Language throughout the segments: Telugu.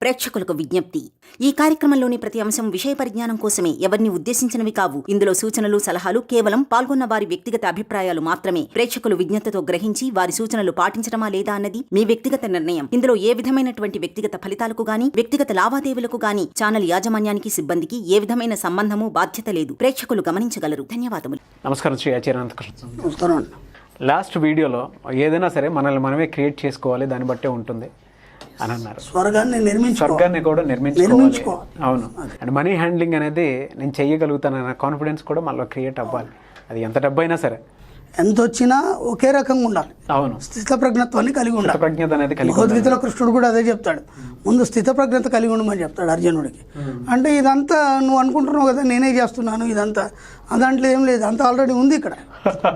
ప్రేక్షకులకు విజ్ఞప్తి. ఈ కార్యక్రమంలోని ప్రతి అంశం విషయ పరిజ్ఞానం కోసమే, ఎవరిని ఉద్దేశించినవి కావు. ఇందులో సూచనలు, సలహాలు కేవలం పాల్గొన్న వారి వ్యక్తిగత అభిప్రాయాలు మాత్రమే. ప్రేక్షకులు విజ్ఞతతో గ్రహించి వారి సూచనలు పాటించడమా లేదా అన్నది మీ వ్యక్తిగత నిర్ణయం. ఇందులో ఏ విధమైనటువంటి వ్యక్తిగత ఫలితాలకు గాని, వ్యక్తిగత లావాదేవీలకు గాని ఛానల్ యాజమాన్యానికి, సిబ్బందికి ఏ విధమైన సంబంధము, బాధ్యత లేదు. ప్రేక్షకులు గమనించగలరు. ధన్యవాదములు. నమస్కారం శ్రీ అనంత. లాస్ట్ వీడియోలో ఏదైనా సరే మనల్ని మనమే క్రియేట్ చేసుకోవాలి, దాన్ని బట్టే ఉంటుంది అని అన్నారు. స్వర్గాన్ని కూడా నిర్మించుకోవాలి. అవును. అండ్ మనీ హ్యాండ్లింగ్ అనేది నేను చెయ్యగలుగుతానన్న కాన్ఫిడెన్స్ కూడా మనలో క్రియేట్ అవ్వాలి. అది ఎంత డబ్బు అయినా సరే, ఎంత వచ్చినా ఒకే రకంగా ఉండాలి. అవును. స్థితప్రజ్ఞత్వాన్ని కలిగి ఉండాలి. ప్రజ్ఞత అనేది కలిగి. భగవద్గీతలో కృష్ణుడు కూడా అదే చెప్తాడు, ముందు స్థితప్రజ్ఞత కలిగి ఉండమని చెప్తాడు అర్జునుడికి. అంటే ఇదంతా నువ్వు అనుకుంటున్నావు కదా నేనే చేస్తున్నాను ఇదంతా, దాంట్లో ఏం లేదు, అంతా ఆల్రెడీ ఉంది ఇక్కడ.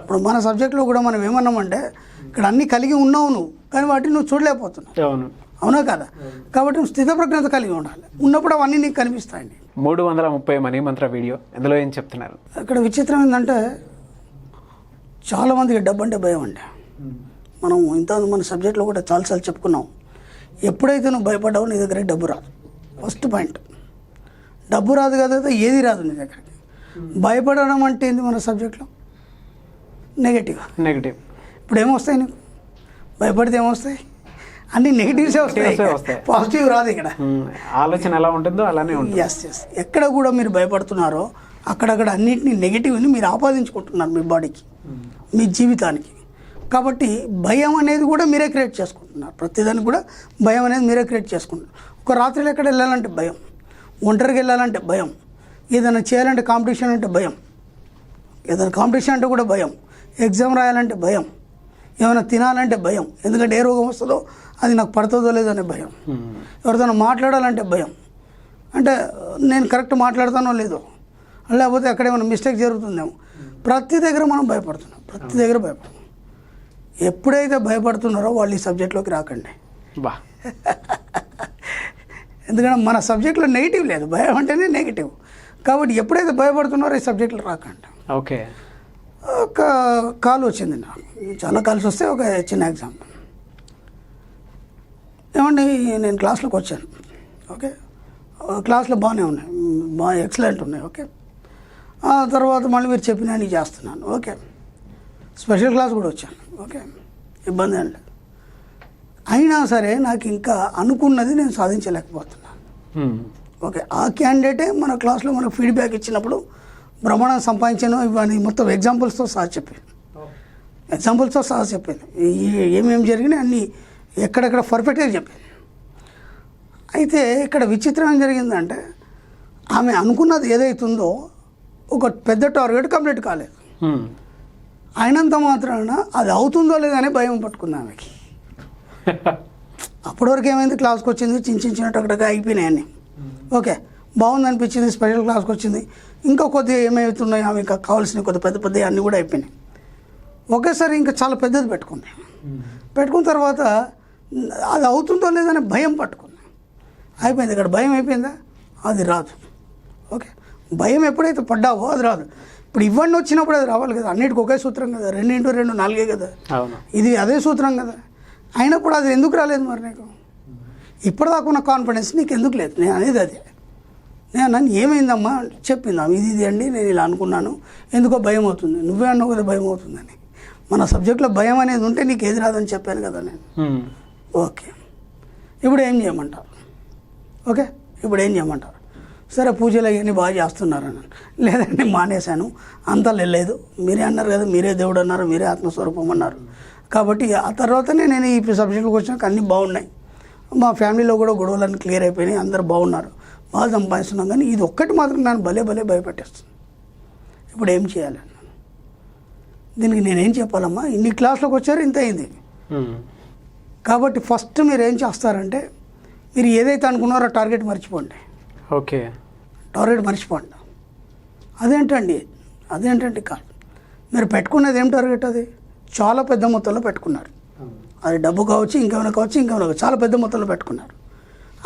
ఇప్పుడు మన సబ్జెక్ట్లో కూడా మనం ఏమన్నామంటే ఇక్కడ అన్ని కలిగి ఉన్నావు నువ్వు, కానీ వాటిని నువ్వు చూడలేకపోతున్నావు. అవును. అవునా కదా? కాబట్టి నువ్వు స్థితప్రజ్ఞత కలిగి ఉండాలి. ఉన్నప్పుడు అవన్నీ నీకు కనిపిస్తాయండి. 330 మనీ మంత్ర వీడియో, ఇందులో ఏం చెప్తున్నారు? ఇక్కడ విచిత్రం ఏంటంటే చాలామందికి డబ్బు అంటే భయం అండి. మనం మన సబ్జెక్ట్లో కూడా చాలాసార్లు చెప్పుకున్నాం, ఎప్పుడైతే నువ్వు భయపడ్డావో నీ దగ్గర డబ్బు రాదు. ఫస్ట్ పాయింట్, డబ్బు రాదు కదా, ఏది రాదు నీ దగ్గరికి. భయపడడం అంటే ఏంది మన సబ్జెక్ట్లో? నెగటివ్. ఇప్పుడు ఏమొస్తాయి నీకు? భయపడితే ఏమొస్తాయి? అన్ని నెగిటివ్సే వస్తాయి, పాజిటివ్ రాదు. ఇక్కడ ఆలోచన ఎలా ఉంటుందో అలానే ఉంటుంది. ఎస్. ఎక్కడ కూడా మీరు భయపడుతున్నారో అక్కడక్కడ అన్నింటినీ నెగిటివ్ని మీరు ఆపాదించుకుంటున్నారు మీ బాడీకి, మీ జీవితానికి. కాబట్టి భయం అనేది కూడా మీరే క్రియేట్ చేసుకుంటున్నారు. ప్రతిదానికి కూడా భయం అనేది మీరే క్రియేట్ చేసుకుంటున్నారు. ఒక రాత్రిలో ఎక్కడ వెళ్ళాలంటే భయం, ఒంటరికి వెళ్ళాలంటే భయం, ఏదైనా చేయాలంటే కాంపిటీషన్ అంటే భయం, ఏదైనా కాంపిటీషన్ అంటే కూడా భయం, ఎగ్జామ్ రాయాలంటే భయం, ఏమైనా తినాలంటే భయం, ఎందుకంటే ఏ రోగం వస్తుందో అది నాకు పడుతుందో లేదనే భయం, ఎవరితో మాట్లాడాలంటే భయం, అంటే నేను కరెక్ట్ మాట్లాడతానో లేదో, లేకపోతే అక్కడ ఏమైనా మిస్టేక్ జరుగుతుందేమో. ప్రతి దగ్గర మనం భయపడుతున్నాం, ప్రతి దగ్గర భయపడుతున్నాం. ఎప్పుడైతే భయపడుతున్నారో వాళ్ళు ఈ సబ్జెక్ట్లోకి రాకండి. ఎందుకంటే మన సబ్జెక్ట్లో నెగిటివ్ లేదు, భయం అంటేనే నెగిటివ్. కాబట్టి ఎప్పుడైతే భయపడుతున్నారో ఈ సబ్జెక్ట్లో రాకండి. ఓకే. ఒక కాల్ వచ్చింది నాకు, చాలా కాల్స్ వస్తే ఒక చిన్న ఎగ్జాంపుల్. ఏమండి నేను క్లాస్లోకి వచ్చాను, ఓకే, క్లాస్లో బాగానే ఉన్నాయి, బాగా ఎక్సలెంట్ ఉన్నాయి, ఓకే. ఆ తర్వాత మళ్ళీ మీరు చెప్పినా నేను చేస్తున్నాను, ఓకే. స్పెషల్ క్లాస్ కూడా వచ్చాను, ఓకే, ఇబ్బంది ఏం లేదు. అయినా సరే నాకు ఇంకా అనుకున్నది నేను సాధించలేకపోతున్నాను, ఓకే. ఆ క్యాండిడేటే మన క్లాస్లో మనకు ఫీడ్బ్యాక్ ఇచ్చినప్పుడు బ్రహ్మాండం సంపాదించాను ఇవన్నీ మొత్తం ఎగ్జాంపుల్స్తో సహా చెప్పింది, ఏమేమి జరిగినాయి అన్నీ ఎక్కడెక్కడ పర్ఫెక్ట్గా చెప్పింది. అయితే ఇక్కడ విచిత్రం ఏం జరిగిందంటే ఆమె అనుకున్నది ఏదైతుందో ఒక పెద్ద టార్గెట్ కంప్లీట్ కాలేదు. అయినంత మాత్రాన అది అవుతుందో లేదనే భయం పట్టుకుంది ఆమెకి. అప్పటి వరకు ఏమైంది, క్లాస్కి వచ్చింది, చిన్న టక్కడగా అయిపోయినాయన్నీ, ఓకే, బాగుంది అనిపించింది. స్పెషల్ క్లాస్కి వచ్చింది, ఇంకా కొద్దిగా ఏమవుతున్నాయి ఆమె ఇంకా కావాల్సినవి కొద్ది పెద్ద అన్నీ కూడా అయిపోయినాయి. ఒకేసారి ఇంకా చాలా పెద్దది పెట్టుకున్న తర్వాత అది అవుతుందో లేదనే భయం పట్టుకుంది. అయిపోయింది, ఇక్కడ భయం అయిపోయిందా, అది రాదు, ఓకే. భయం ఎప్పుడైతే పడ్డావో అది రాదు. ఇప్పుడు ఇవన్నీ వచ్చినప్పుడు అది రావాలి కదా, అన్నిటికీ ఒకే సూత్రం కదా, 2x2 4 కదా, ఇది అదే సూత్రం కదా. అయినప్పుడు అది ఎందుకు రాలేదు మరి నీకు? ఇప్పటిదాకా ఉన్న కాన్ఫిడెన్స్ నీకు ఎందుకు లేదు? నేను అనేది అదే. నన్ను ఏమైందమ్మా చెప్పిందా, ఇది అండి నేను ఇలా అనుకున్నాను, ఎందుకో భయం అవుతుంది. నువ్వే అన్నావు కదా భయం అవుతుందని. మన సబ్జెక్ట్లో భయం అనేది ఉంటే నీకు ఏది రాదని చెప్పాను కదా నేను, ఓకే. ఇప్పుడు ఏం చేయమంటారు? ఓకే, ఇప్పుడు ఏం చేయమంటారు? సరే పూజలు అవన్నీ బాగా చేస్తున్నారని. లేదండి మానేశాను, అంతా లేదు, మీరే అన్నారు కదా, మీరే దేవుడు అన్నారు, మీరే ఆత్మస్వరూపం అన్నారు. కాబట్టి ఆ తర్వాతనే నేను ఈ సబ్జెక్టులకు వచ్చినాక అన్నీ బాగున్నాయి, మా ఫ్యామిలీలో కూడా గొడవలన్నీ క్లియర్ అయిపోయినాయి, అందరు బాగున్నారు, బాగా సంపాదిస్తున్నాం. కానీ ఇది ఒక్కటి మాత్రం నన్ను భలే భయపెట్టేస్తుంది. ఇప్పుడు ఏం చేయాలి? దీనికి నేనేం చెప్పాలమ్మా? ఇన్ని క్లాసులకు వచ్చారు, ఇంత అయింది. కాబట్టి ఫస్ట్ మీరు ఏం చేస్తారంటే మీరు ఏదైతే అనుకున్నారో టార్గెట్ మర్చిపోండి, ఓకే. టార్గెట్ మర్చిపోండి. అదేంటంటే కాదు, మీరు పెట్టుకున్నది ఏం టార్గెట్? అది చాలా పెద్ద మొత్తంలో పెట్టుకున్నారు. అది డబ్బు కావచ్చు, ఇంకేమైనా కావచ్చు, చాలా పెద్ద మొత్తంలో పెట్టుకున్నారు.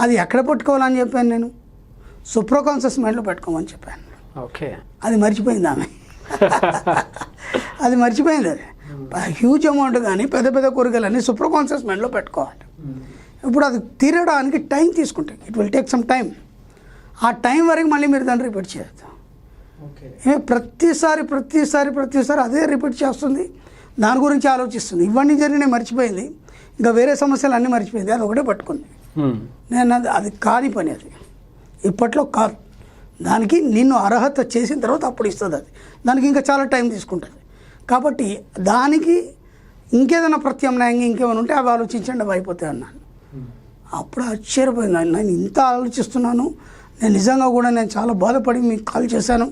అది ఎక్కడ పెట్టుకోవాలని చెప్పాను నేను? సూప్రోకాన్షియస్ మైండ్లో పెట్టుకోమని చెప్పాను, ఓకే. అది మర్చిపోయింది ఆమె. అది మర్చిపోయింది. అది హ్యూజ్ అమౌంట్ కానీ పెద్ద కోరికలన్నీ సూప్రోకాన్షియస్ మైండ్లో పెట్టుకోవాలి. ఇప్పుడు అది తీరడానికి టైం తీసుకుంటాయి. It will take some time. ఆ టైం వరకు మళ్ళీ మీరు దాన్ని రిపీట్ చేయొద్దు. ప్రతిసారి అదే రిపీట్ చేస్తుంది, దాని గురించి ఆలోచిస్తుంది. ఇవన్నీ జరిగినాయి మర్చిపోయింది, ఇంకా వేరే సమస్యలు అన్నీ మర్చిపోయింది, అది ఒకటే పట్టుకుంది. నేను అది కాని పని, అది ఇప్పట్లో కాదు. దానికి నిన్ను అర్హత చేసిన తర్వాత అప్పుడు ఇస్తుంది. అది దానికి ఇంకా చాలా టైం తీసుకుంటుంది. కాబట్టి దానికి ఇంకేదైనా ప్రత్యామ్నాయంగా ఇంకేమైనా ఉంటే అవి ఆలోచించండి, అవి అయిపోతాయి అన్నాను. అప్పుడు ఆశ్చర్యపోయింది. నేను ఇంత ఆలోచిస్తున్నాను, నేను నిజంగా కూడా నేను చాలా బాధపడి మీకు కాల్ చేశాను,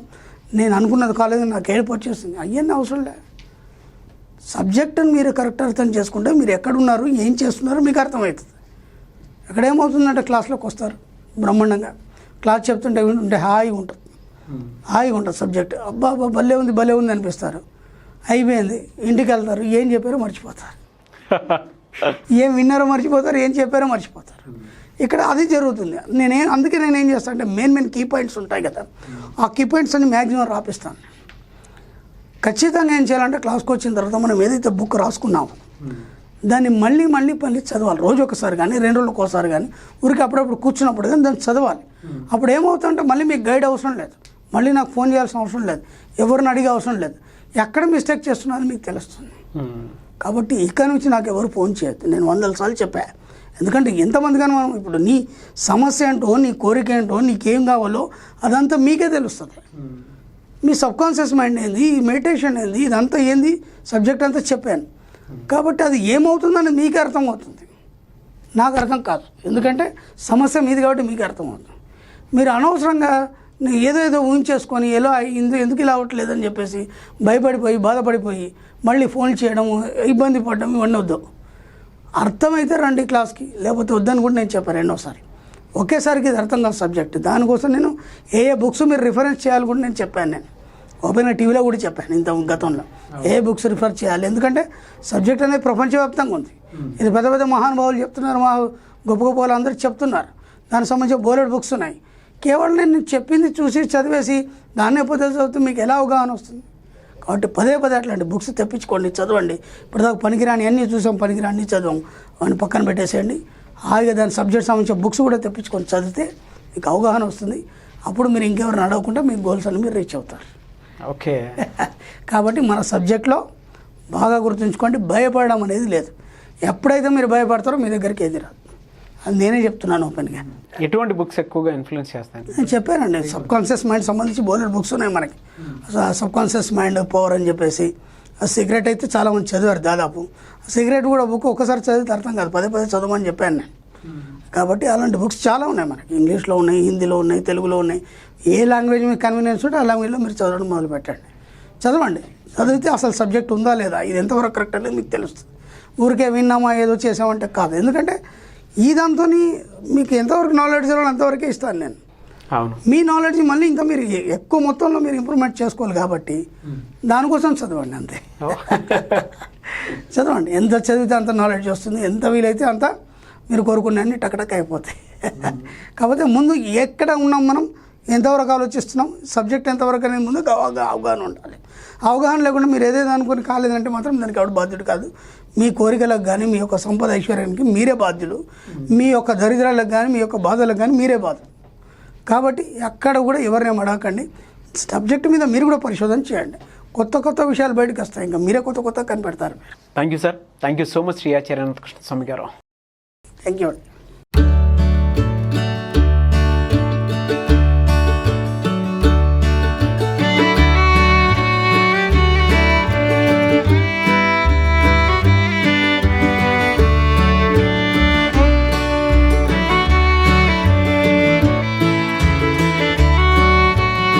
నేను అనుకున్నది కాలేదు, నాకు ఏడుపు వచ్చేస్తుంది. అయ్యన్నీ అవసరం లే. సబ్జెక్టుని మీరు కరెక్ట్ అర్థం చేసుకుంటే మీరు ఎక్కడున్నారు, ఏం చేస్తున్నారు మీకు అర్థమవుతుంది. ఇక్కడ ఏమవుతుందంటే క్లాస్లోకి వస్తారు బ్రహ్మాండంగా, క్లాస్ చెప్తుంటే వింటుంటే హాయిగా ఉంటుంది సబ్జెక్ట్. అబ్బా భలే ఉంది అనిపిస్తారు. అయిపోయింది, ఇంటికి వెళ్తారు, ఏం చెప్పారో మర్చిపోతారు, ఏం విన్నారో మర్చిపోతారు, ఏం చెప్పారో మర్చిపోతారు. ఇక్కడ అది జరుగుతుంది. అందుకే నేనేం చేస్తాను అంటే మెయిన్ కీ పాయింట్స్ ఉంటాయి కదా, ఆ కీ పాయింట్స్ అన్ని మ్యాక్సిమం రాపిస్తాను. ఖచ్చితంగా ఏం చేయాలంటే క్లాస్కి వచ్చిన తర్వాత మనం ఏదైతే బుక్ రాసుకున్నామో దాన్ని మళ్ళీ చదవాలి. రోజు ఒకసారి కానీ 2 రోజులకు ఒకసారి కానీ ఊరికి అప్పుడప్పుడు కూర్చున్నప్పుడు కానీ దాన్ని చదవాలి. అప్పుడు ఏమవుతుందంటే మళ్ళీ మీకు గైడ్ అవసరం లేదు, మళ్ళీ నాకు ఫోన్ చేయాల్సిన అవసరం లేదు, ఎవరిని అడిగే అవసరం లేదు. ఎక్కడ మిస్టేక్ చేస్తున్నారో మీకు తెలుస్తుంది. కాబట్టి ఇక్కడ నుంచి నాకు ఎవరు ఫోన్ చేయొద్దు, నేను 100 సార్లు చెప్పా. ఎందుకంటే ఎంతమంది కానీ మనం ఇప్పుడు నీ సమస్య ఏంటో, నీ కోరిక ఏంటో, నీకేం కావాలో అదంతా మీకే తెలుస్తుంది. మీ సబ్కాన్షియస్ మైండ్ ఏంది, ఈ మెడిటేషన్ ఏంది, ఇదంతా ఏంది సబ్జెక్ట్ అంతా చెప్పాను. కాబట్టి అది ఏమవుతుందని మీకే అర్థమవుతుంది, నాకు అర్థం కాదు. ఎందుకంటే సమస్య మీది కాబట్టి మీకు అర్థమవుతుంది. మీరు అనవసరంగా ఏదో ఊహించేసుకొని ఎందుకు ఇలా అవ్వట్లేదని చెప్పేసి భయపడిపోయి బాధపడిపోయి మళ్ళీ ఫోన్ చేయడం, ఇబ్బంది పడడం ఇవన్నీ వద్దు. అర్థమైతే రండి క్లాస్కి, లేకపోతే వద్దని కూడా నేను చెప్పాను 2వ సారి. ఒకేసారికి ఇది అర్థం కాదు సబ్జెక్ట్. దానికోసం నేను ఏ బుక్స్ మీరు రిఫరెన్స్ చేయాలి కూడా నేను చెప్పాను. నేను ఓపెన్గా టీవీలో కూడా చెప్పాను ఇంత గతంలో ఏ బుక్స్ రిఫర్ చేయాలి. ఎందుకంటే సబ్జెక్ట్ అనేది ప్రపంచవ్యాప్తంగా ఉంది. ఇది పెద్ద మహానుభావులు చెప్తున్నారు, మా గొప్ప వాళ్ళు అందరూ చెప్తున్నారు. దానికి సంబంధించిన బోలెడ్ బుక్స్ ఉన్నాయి. కేవలం నేను చెప్పింది చూసి చదివేసి దాన్నే చదివితే మీకు ఎలా అవగాహన వస్తుంది? కాబట్టి పదే అట్లాంటి బుక్స్ తెప్పించుకోండి, చదవండి. ఇప్పటిదాకా పనికిరాని అన్నీ చూసాం, పనికిరాని చదవం, వాడిని పక్కన పెట్టేసేయండి. హాయిగా దాని సబ్జెక్ట్ సంబంధించిన బుక్స్ కూడా తెప్పించుకొని చదివితే మీకు అవగాహన వస్తుంది. అప్పుడు మీరు ఇంకెవరిని అడగకుండా మీ గోల్స్ అని మీరు రీచ్ అవుతారు. ఓకే. కాబట్టి మన సబ్జెక్ట్లో బాగా గుర్తుంచుకోండి, భయపడడం అనేది లేదు. ఎప్పుడైతే మీరు భయపడతారో మీ దగ్గరికి ఏది రాదు. అది నేనే చెప్తున్నాను ఓపెన్గా. ఎటువంటి బుక్స్ ఎక్కువగా ఇన్ఫ్లుయెన్స్ చేస్తాయి? నేను చెప్పానండి, సబ్కాన్షియస్ మైండ్ సంబంధించి బోలెడ్ బుక్స్ ఉన్నాయి మనకి. సబ్కాన్షియస్ మైండ్ పవర్ అని చెప్పేసి. సీక్రెట్ అయితే చాలామంది చదివారు దాదాపు. సీక్రెట్ కూడా బుక్ ఒకసారి చదివితే అర్థం కాదు, పదే చదవమని చెప్పాను నేను. కాబట్టి అలాంటి బుక్స్ చాలా ఉన్నాయి మనకి. ఇంగ్లీష్లో ఉన్నాయి, హిందీలో ఉన్నాయి, తెలుగులో ఉన్నాయి. ఏ లాంగ్వేజ్ మీకు కన్వీనియన్స్ ఉంటే ఆ లాంగ్వేజ్లో మీరు చదవడం మొదలు పెట్టండి. చదవండి, చదివితే అసలు సబ్జెక్ట్ ఉందా లేదా, ఇది ఎంతవరకు కరెక్ట్ అనేది మీకు తెలుస్తుంది. ఊరికే విన్నామా ఏదో చేసామంటే కాదు. ఎందుకంటే ఈ దాంతో మీకు ఎంతవరకు నాలెడ్జ్ ఇవ్వాలి అంతవరకే ఇస్తాను నేను. అవును, మీ నాలెడ్జ్ మళ్ళీ ఇంకా మీరు ఎక్కువ మొత్తంలో మీరు ఇంప్రూవ్మెంట్ చేసుకోవాలి. కాబట్టి దానికోసం చదవండి అంతే. చదవండి, ఎంత చదివితే అంత నాలెడ్జ్ వస్తుంది, ఎంత వీలైతే అంత మీరు కోరుకున్నాయని టకటక్ అయిపోతాయి. కాకపోతే ముందు ఎక్కడ ఉన్నాం మనం, ఎంతవరకు ఆలోచిస్తున్నాం, సబ్జెక్ట్ ఎంతవరకు అనేది ముందు అవగాహన ఉండాలి. అవగాహన లేకుండా మీరు ఏదైతే అనుకుని కాలేదంటే మాత్రం దానికి ఎవడు బాధ్యుడు కాదు. మీ కోరికలకు కానీ, మీ యొక్క సంపద ఐశ్వర్యానికి మీరే బాధ్యులు. మీ యొక్క దరిద్రాలకు కానీ, మీ యొక్క బాధలకు కానీ మీరే బాధ్యులు. కాబట్టి ఎక్కడ కూడా ఎవరిని అడగకండి. సబ్జెక్ట్ మీద మీరు కూడా పరిశోధన చేయండి. కొత్త విషయాలు బయటకు వస్తాయి, ఇంకా మీరే కొత్త కనిపెడతారు. Thank you sir, thank you so much Shri Acharya Anantha Krishna Swamy garu. Thank you అండి.